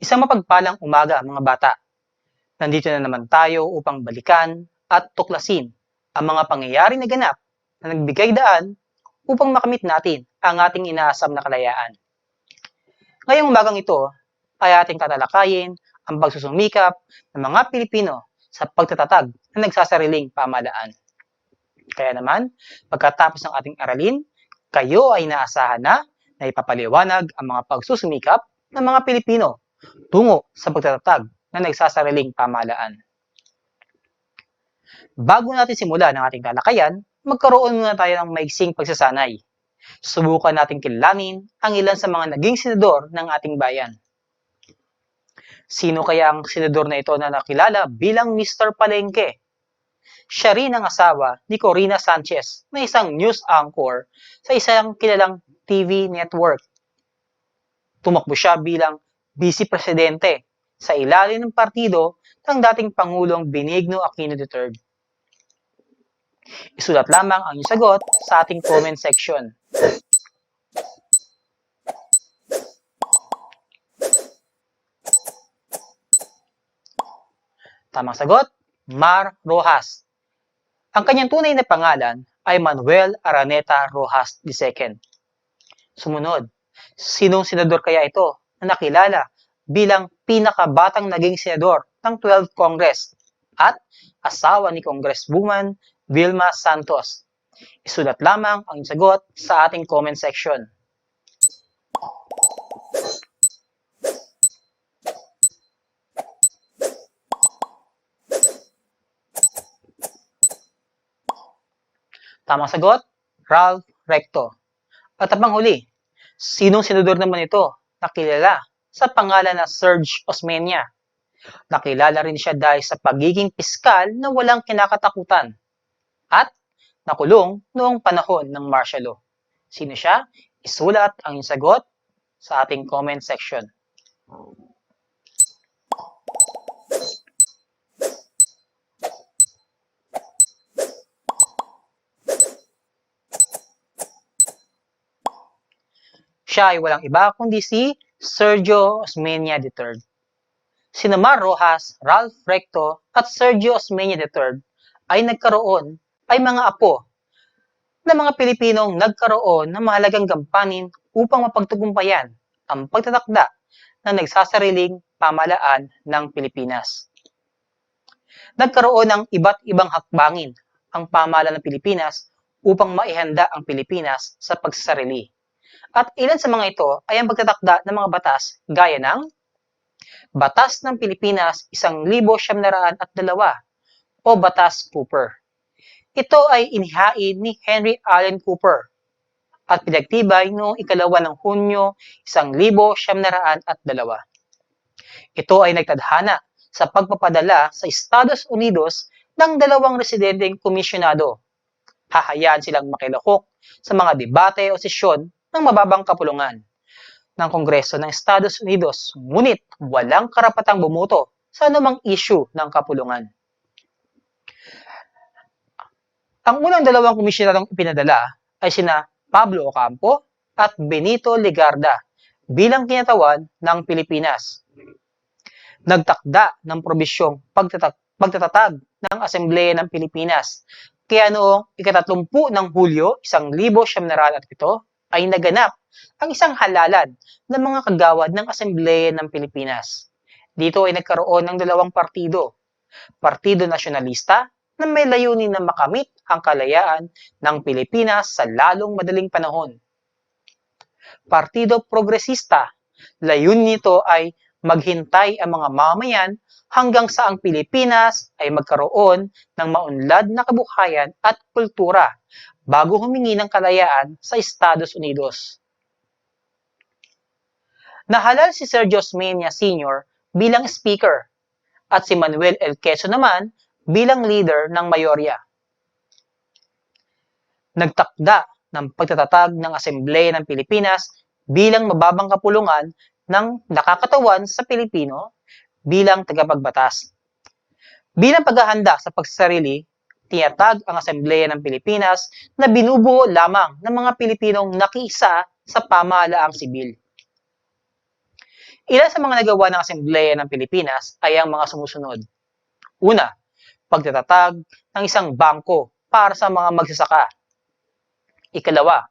Isang mapagpalang umaga mga bata. Nandito na naman tayo upang balikan at tuklasin ang mga pangyayari na ganap na nagbigay daan upang makamit natin ang ating inaasam na kalayaan. Ngayong umagang ito ay ating tatalakayin ang pagsusumikap ng mga Pilipino sa pagtatatag ng nagsasariling pamahalaan. Kaya naman, pagkatapos ng ating aralin, kayo ay inaasahan na ipapaliwanag ang mga pagsusumikap ng mga Pilipino tungo sa pagtatatag ng nagsasariling pamahalaan. Bago natin simulan ang ating talakayan, magkaroon muna tayo ng maiksing pagsasanay. Subukan natin kilalanin ang ilan sa mga naging senador ng ating bayan. Sino kaya ang senador na ito na nakilala bilang Mr. Palengke? Siya rin ang asawa ni Corina Sanchez na isang news anchor sa isang kilalang TV network. Tumakbo siya bilang vice presidente sa ilalim ng partido ng dating Pangulong Benigno Aquino III. Isulat lamang ang iyong sagot sa ating comment section. Tamang sagot, Mar Rojas. Ang kanyang tunay na pangalan ay Manuel Araneta Rojas II. Sumunod, sinong senador kaya ito na nakilala bilang pinakabatang naging senador ng 12th Congress at asawa ni Congresswoman Vilma Santos? Isulat lamang ang sagot sa ating comment section. Tamang sagot, Ralph Recto. At ang panghuli, sinong senador naman ito na kilala sa pangalan na Serge Osmeña? Nakilala rin siya dahil sa pagiging piskal na walang kinakatakutan at nakulong noong panahon ng martial law. Sino siya? Isulat ang iyong sagot sa ating comment section. Siya ay walang iba kundi si Sergio Osmeña III. Sina Mar Rojas, Ralph Recto at Sergio Osmeña III ay mga apo na mga Pilipinong nagkaroon ng mahalagang gampanin upang mapagtagumpayan ang pagtatakda ng nagsasariling pamahalaan ng Pilipinas. Nagkaroon ng iba't ibang hakbangin ang pamahalaan ng Pilipinas upang maihanda ang Pilipinas sa pagsasarili. At ilan sa mga ito ay ang pagtatakda ng mga batas gaya ng Batas ng Pilipinas 1902 o Batas Cooper. Ito ay inihain ni Henry Allen Cooper at pinagtibay noong 2 ng Hunyo 1902. Ito ay nagtadhana sa pagpapadala sa Estados Unidos ng 2 residenteng komisyonado. Hahayaan silang makilahok sa mga debate o sesyon ng mababang kapulungan ng Kongreso ng Estados Unidos, ngunit walang karapatang bumoto sa anumang issue ng kapulungan. Ang unang 2 komisyonadong ipinadala ay sina Pablo Ocampo at Benito Legarda bilang kinatawan ng Pilipinas. Nagtakda ng probisyong pagtatatag ng Asambleya ng Pilipinas, kaya noong 30 ng Hulyo 1907 ay naganap ang isang halalan ng mga kagawad ng Asambleya ng Pilipinas. Dito ay nagkaroon ng 2 partido. Partido Nasyonalista na may layunin na makamit ang kalayaan ng Pilipinas sa lalong madaling panahon. Partido Progresista, layunin nito ay maghintay ang mga mamamayan hanggang sa ang Pilipinas ay magkaroon ng maunlad na kabuhayan at kultura bago humingi ng kalayaan sa Estados Unidos. Nahalal si Sergio Osmeña Sr. bilang speaker at si Manuel L. Quezon naman bilang leader ng mayorya. Nagtakda ng pagtatatag ng Asambleya ng Pilipinas bilang mababang kapulungan ng nakakatawan sa Pilipino bilang tagapagbatas. Bilang paghahanda sa pagsasarili, tinatag ang Asambleya ng Pilipinas na binubuo lamang ng mga Pilipinong nakiisa sa pamahalaang sibil. Ilan sa mga nagawa ng Asembleya ng Pilipinas ay ang mga sumusunod. Una, pagtatatag ng isang bangko para sa mga magsasaka. Ikalawa,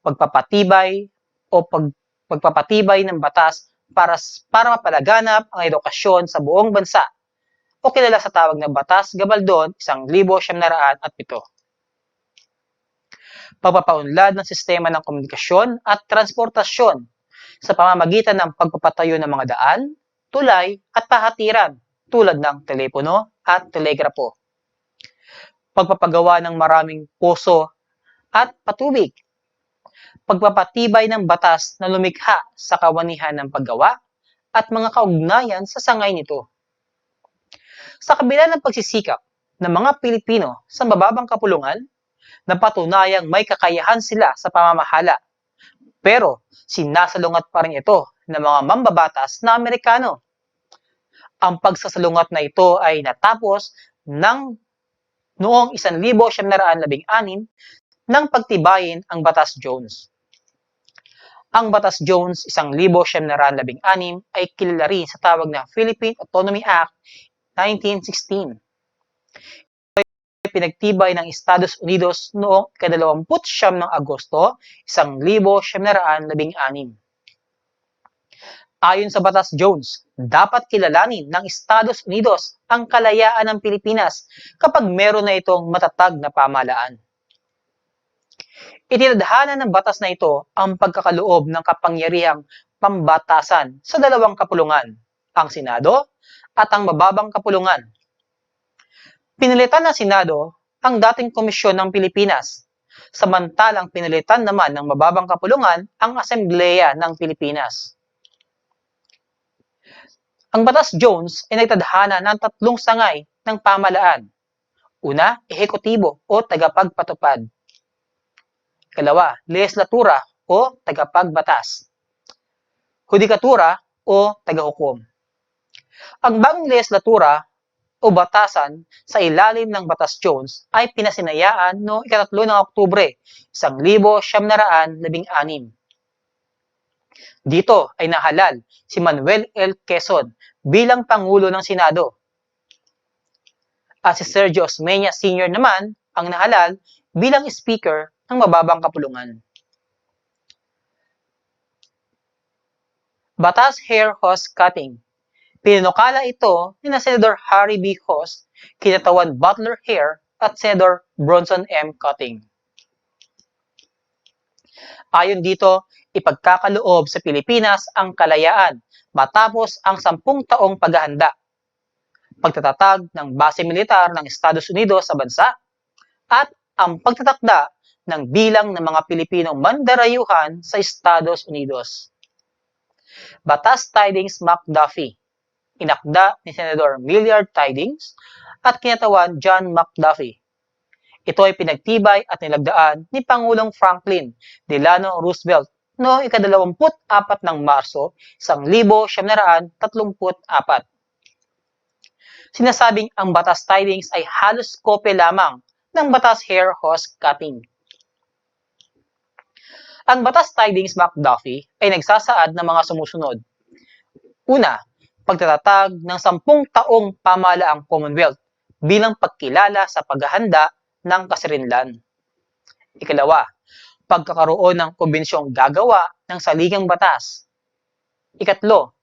pagpapatibay pagpapatibay ng batas para mapalaganap ang edukasyon sa buong bansa o kilala sa tawag na Batas Gabaldon 1907. Pagpapaunlad ng sistema ng komunikasyon at transportasyon sa pamamagitan ng pagpapatayo ng mga daan, tulay at pahatiran tulad ng telepono at telegrapo. Pagpapagawa ng maraming poso at patubig. Pagpapatibay ng batas na lumikha sa kawanihan ng paggawa at mga kaugnayan sa sangay nito. Sa kabila ng pagsisikap ng mga Pilipino sa mababang kapulungan, napatunayang may kakayahan sila sa pamamahala. Pero sinasalungat pa rin ito ng mga mambabatas na Amerikano. Ang pagsasalungat na ito ay natapos noong 1916 nang pagtibayin ang Batas Jones. Ang Batas Jones 1916 ay kilala rin sa tawag na Philippine Autonomy Act 1916. Ito ay pinagtibay ng Estados Unidos noong 29 ng Agosto 1916. Ayon sa Batas Jones, dapat kilalanin ng Estados Unidos ang kalayaan ng Pilipinas kapag meron na itong matatag na pamahalaan. Itinadhana ng batas na ito ang pagkakaloob ng kapangyarihang pambatasan sa dalawang kapulungan, ang Senado at ang mababang kapulungan. Pinilitan ng Senado ang dating Komisyon ng Pilipinas, samantalang pinilitan naman ng mababang kapulungan ang Asembleya ng Pilipinas. Ang Batas Jones ay nagtadhana ng tatlong sangay ng pamahalaan. Una, ehekutibo o tagapagpatupad. Ikalawa, legislatura o tagapagbatas. Hudikatura o tagahukom. Ang bagong legislatura o batasan sa ilalim ng Batas Jones ay pinasinayaan noong 3 ng Oktubre 1916. Dito ay nahalal si Manuel L. Quezon bilang Pangulo ng Senado. At si Sergio Osmeña Sr. naman ang nahalal bilang Speaker ng mababang kapulungan. Batas Hair Hose Cutting. Pinanukala ito ni Senador Harry B. Hose, Kinatawan Butler Hair at Senador Bronson M. Cutting. Ayon dito, ipagkakaloob sa Pilipinas ang kalayaan matapos ang 10 taong paghahanda, pagtatatag ng base militar ng Estados Unidos sa bansa, at ang pagtatakda ng bilang ng mga Pilipinong mandarayuhan sa Estados Unidos. Batas Tidings-McDuffie. Inakda ni Senador Millard Tidings at kinatawan John McDuffie. Ito ay pinagtibay at nilagdaan ni Pangulong Franklin Delano Roosevelt noong 24 ng Marso 1934. Sinasabing ang Batas Tidings ay halos kopya lamang ng Batas Hair Hose Cutting. Ang Batas Tidings-McDuffie ay nagsasaad ng mga sumusunod. Una, pagtatatag ng 10 taong pamahalaang Commonwealth bilang pagkilala sa paghahanda ng kasirinlan. Ikalawa, pagkakaroon ng kumbensyong gagawa ng saligang batas. Ikatlo,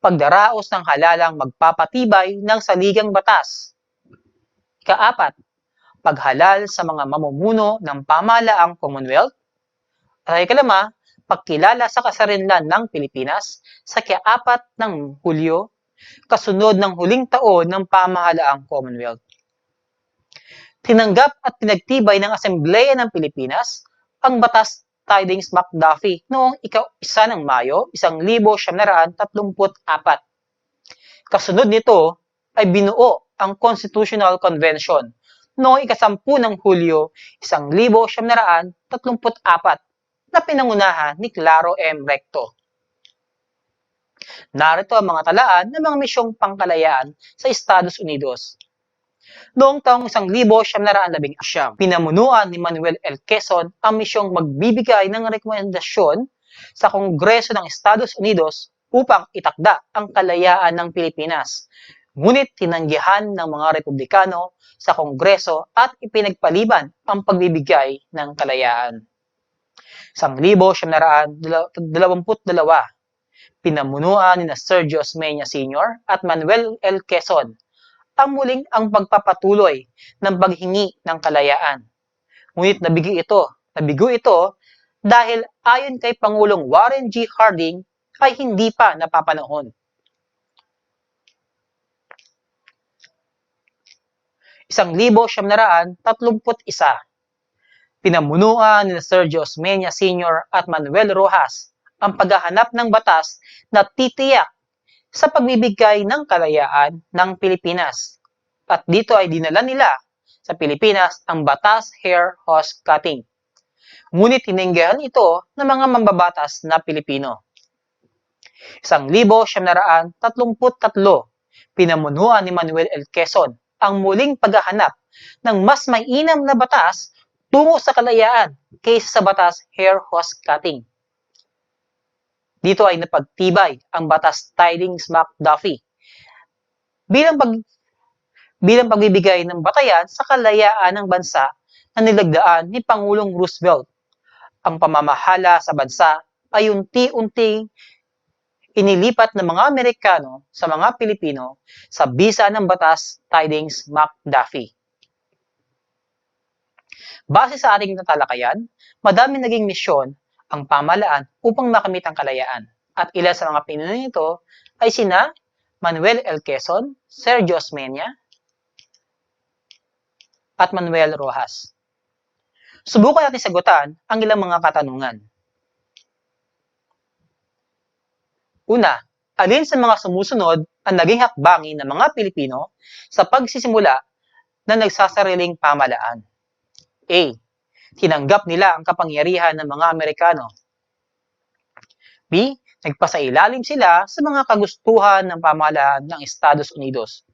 pagdaraos ng halalang magpapatibay ng saligang batas. Ikaapat, paghalal sa mga mamumuno ng pamahalaang Commonwealth. At ikalama, pagkilala sa kasarinlan ng Pilipinas sa ika-4 ng Hulyo, kasunod ng huling taon ng pamahalaang Commonwealth. Tinanggap at pinagtibay ng Asembleya ng Pilipinas ang Batas Tidings-McDuffie noong 1 ng Mayo 1934. Kasunod nito ay binuo ang Constitutional Convention noong 10 ng Hulyo 1934 na pinangunahan ni Claro M. Recto. Narito ang mga talaan ng mga misyong pangkalayaan sa Estados Unidos. Noong taong 1919, pinamunuan ni Manuel L. Quezon ang misyong magbibigay ng rekomendasyon sa Kongreso ng Estados Unidos upang itakda ang kalayaan ng Pilipinas. Ngunit tinanggihan ng mga Republikano sa Kongreso at ipinagpaliban ang pagbibigay ng kalayaan. 1922, pinamunuan ni Sergio Osmeña Sr. at Manuel L. Quezon ang muling ang pagpapatuloy ng paghingi ng kalayaan. Ngunit nabigo ito dahil ayon kay Pangulong Warren G. Harding ay hindi pa napapanahon. 1931, pinamunuan ni Sergio Osmeña Sr. at Manuel Rojas ang paghahanap ng batas na titiyak sa pagbibigay ng kalayaan ng Pilipinas. At dito ay dinala nila sa Pilipinas ang Batas Hair Horse Cutting. Ngunit tinanggihan ito ng mga mambabatas na Pilipino. 1933, pinamunuan ni Manuel L. Quezon ang muling paghahanap ng mas mainam na batas tungo sa kalayaan kaysa sa Batas Hair Horse Cutting. Dito ay napagtibay ang Batas Tidings-McDuffie bilang pagbibigay ng batayan sa kalayaan ng bansa na nilagdaan ni Pangulong Roosevelt. Ang pamamahala sa bansa ay unti-unting inilipat ng mga Amerikano sa mga Pilipino sa bisa ng Batas Tidings-McDuffie. Base sa ating tatalakayan, madaming naging misyon ang pamahalaan upang makamit ang kalayaan. At ilan sa mga pinuno nito ay sina Manuel L. Quezon, Sergio Osmeña, at Manuel Rojas. Subukan natin sagutan ang ilang mga katanungan. Una, alin sa mga sumusunod ang naging hakbangin ng mga Pilipino sa pagsisimula ng nagsasariling pamahalaan? A. Tinanggap nila ang kapangyarihan ng mga Amerikano. B. Nagpasailalim sila sa mga kagustuhan ng pamahalaan ng Estados Unidos.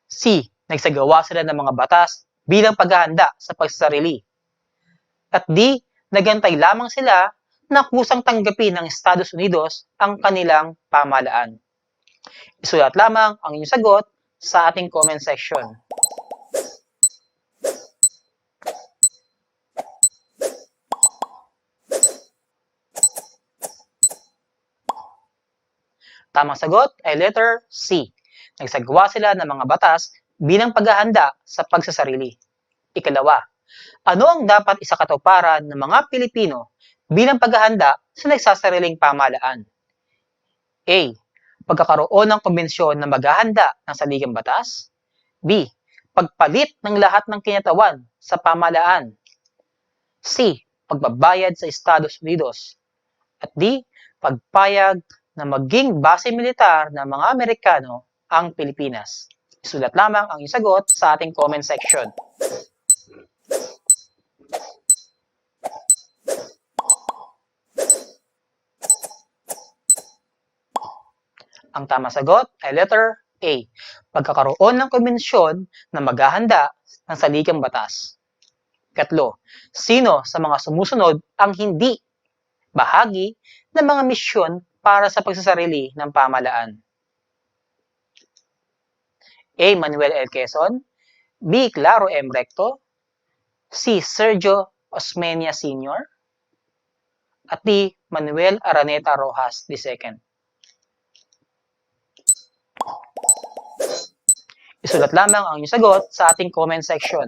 C. Nagsagawa sila ng mga batas bilang paghahanda sa pagsasarili. At D. Nagantay lamang sila na kusang tanggapin ng Estados Unidos ang kanilang pamahalaan. Isulat lamang ang inyong sagot sa ating comment section. Tamang sagot ay letter C. Nagsagawa sila ng mga batas bilang paghahanda sa pagsasarili. Ikalawa, ano ang dapat isakatuparan ng mga Pilipino bilang paghahanda sa nagsasariling pamahalaan? A. Pagkakaroon ng konbensyon na maghahanda ng saligang batas. B. Pagpalit ng lahat ng kinatawan sa pamahalaan. C. Pagbabayad sa Estados Unidos. At D. Pagpayag na maging base militar ng mga Amerikano ang Pilipinas. Isulat lamang ang iyong sagot sa ating comment section. Ang tamang sagot ay letter A. Pagkakaroon ng konbensyon na maghahanda ng saligang batas. Ikatlo, sino sa mga sumusunod ang hindi bahagi ng mga misyon para sa pagsasarili ng pamahalaan? A. Manuel L. Quezon, B. Claro M. Recto, C. Sergio Osmeña Sr., at D. Manuel Araneta Rojas II. Isulat lamang ang inyong sagot sa ating comment section.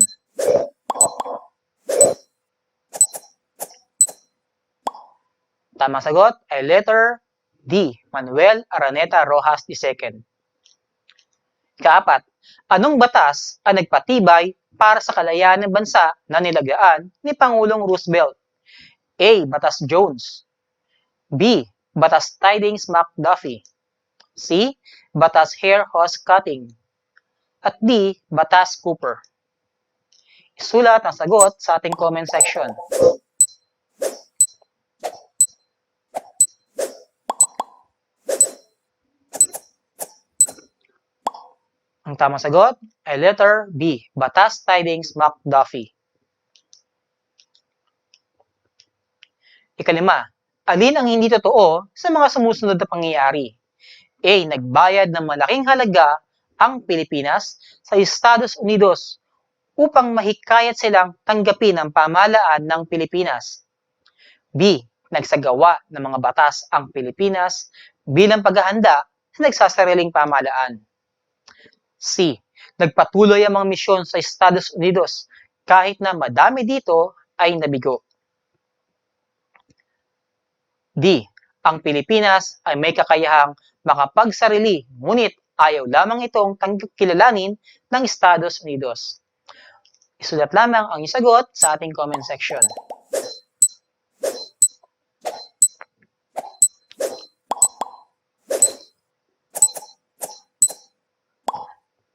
Tamang sagot ay letter D. Manuel Araneta Rojas II. Ikaapat, anong batas ang nagpatibay para sa kalayaan ng bansa na nilagdaan ni Pangulong Roosevelt? A. Batas Jones, B. Batas Tidings-McDuffie, C. Batas Hair Horse Cutting, at D. Batas Cooper. Isulat ang sagot sa ating comment section. Ang tamang sagot ay letter B. Batas Tidings-McDuffie. Ikalima, Alin ang hindi totoo sa mga sumusunod na pangyayari? A. Nagbayad ng malaking halaga ang Pilipinas sa Estados Unidos upang mahikayat silang tanggapin ang pamahalaan ng Pilipinas. B. Nagsagawa ng mga batas ang Pilipinas bilang paghahanda sa nagsasariling pamahalaan. C. Nagpatuloy ang mga misyon sa Estados Unidos kahit na madami dito ay nabigo. D. Ang Pilipinas ay may kakayahang makapagsarili ngunit ayaw lamang itong kilalanin ng Estados Unidos. Isulat lamang ang iyong sagot sa ating comment section.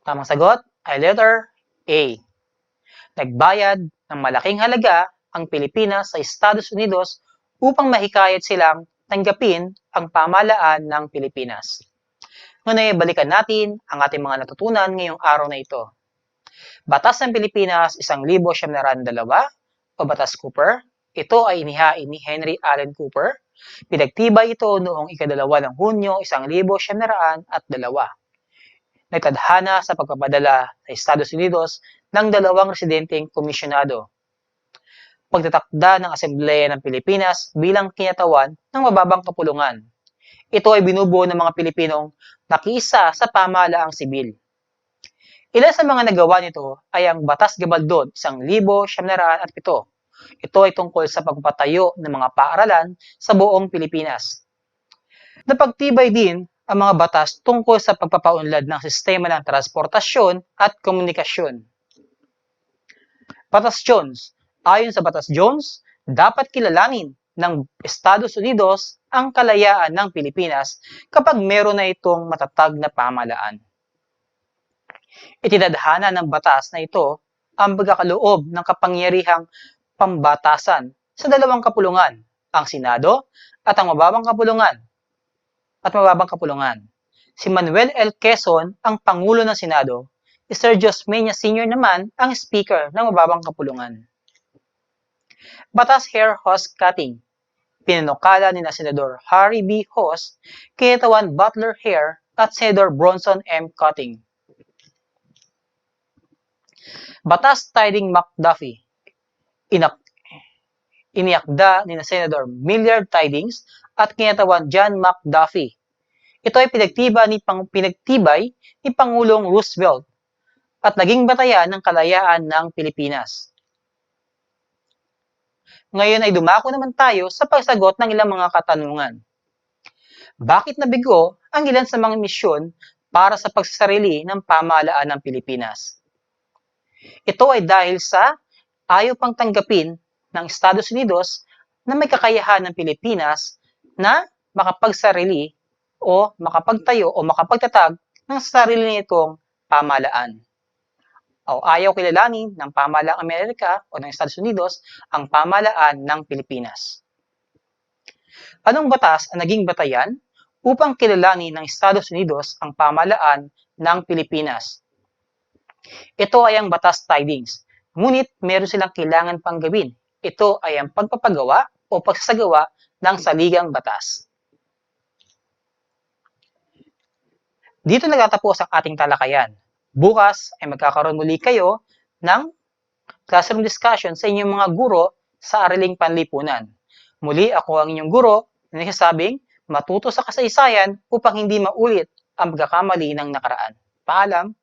Tamang sagot ay letter A. Nagbayad ng malaking halaga ang Pilipinas sa Estados Unidos upang mahikayat silang tanggapin ang pamahalaan ng Pilipinas. Ngunit balikan natin ang ating mga natutunan ngayong araw na ito. Batas ng Pilipinas 1902 o Batas Cooper. Ito ay inihain ni Henry Allen Cooper. Pinagtibay ito noong ika-2 ng Hunyo 1902. Nagtadhana sa pagpapadala sa Estados Unidos ng 2 residenteng komisyonado. Pagtatakda ng Asambleya ng Pilipinas bilang kinatawan ng mababang kapulungan. Ito ay binubuo ng mga Pilipinong nakiisa sa pamahalaang sibil. Ilan sa mga nagawa nito ay ang Batas Gabaldon 1907. Ito ay tungkol sa pagpapatayo ng mga paaralan sa buong Pilipinas. Napagtibay din ang mga batas tungkol sa pagpapaunlad ng sistema ng transportasyon at komunikasyon. Batas Jones. Ayon sa Batas Jones, dapat kilalanin ng Estados Unidos ang kalayaan ng Pilipinas kapag meron na itong matatag na pamahalaan. Itinadhana ng batas na ito ang pagkakaloob ng kapangyarihang pambatasan sa 2 kapulungan, ang Senado at ang mababang kapulungan. Si Manuel L. Quezon ang Pangulo ng Senado, si Sergio Osmeña Sr. naman ang Speaker ng mababang kapulungan. Batas Hair Hose Cutting. Pinanukala ni Senador Harry B. Hose, kinatawan Butler Hair at Senador Bronson M. Cutting. Batas Tiding McDuffie. Iniakda ni Senador Millard Tydings at kinatawan John McDuffie. Ito ay pinagtibay ni Pangulong Roosevelt at naging batayan ng kalayaan ng Pilipinas. Ngayon ay dumako naman tayo sa pagsagot ng ilang mga katanungan. Bakit nabigo ang ilan sa mga misyon para sa pagsasarili ng pamahalaan ng Pilipinas? Ito ay dahil sa ayaw pang tanggapin ng Estados Unidos na may kakayahan ng Pilipinas na makapagsarili o makapagtayo o makapagtatag ng sarili nitong pamahalaan. O ayaw kilalanin ng pamahalaang Amerika o ng Estados Unidos ang pamahalaan ng Pilipinas. Anong batas ang naging batayan upang kilalanin ng Estados Unidos ang pamahalaan ng Pilipinas? Ito ay ang Batas Tidings, ngunit meron silang kailangan pang gawin. Ito ay ang pagpapagawa o pagsasagawa ng saligang batas. Dito nagtatapos ang ating talakayan. Bukas ay magkakaroon muli kayo ng classroom discussion sa inyong mga guro sa Araling Panlipunan. Muli ako ang inyong guro na nagsasabing matuto sa kasaysayan upang hindi maulit ang pagkakamali ng nakaraan. Paalam!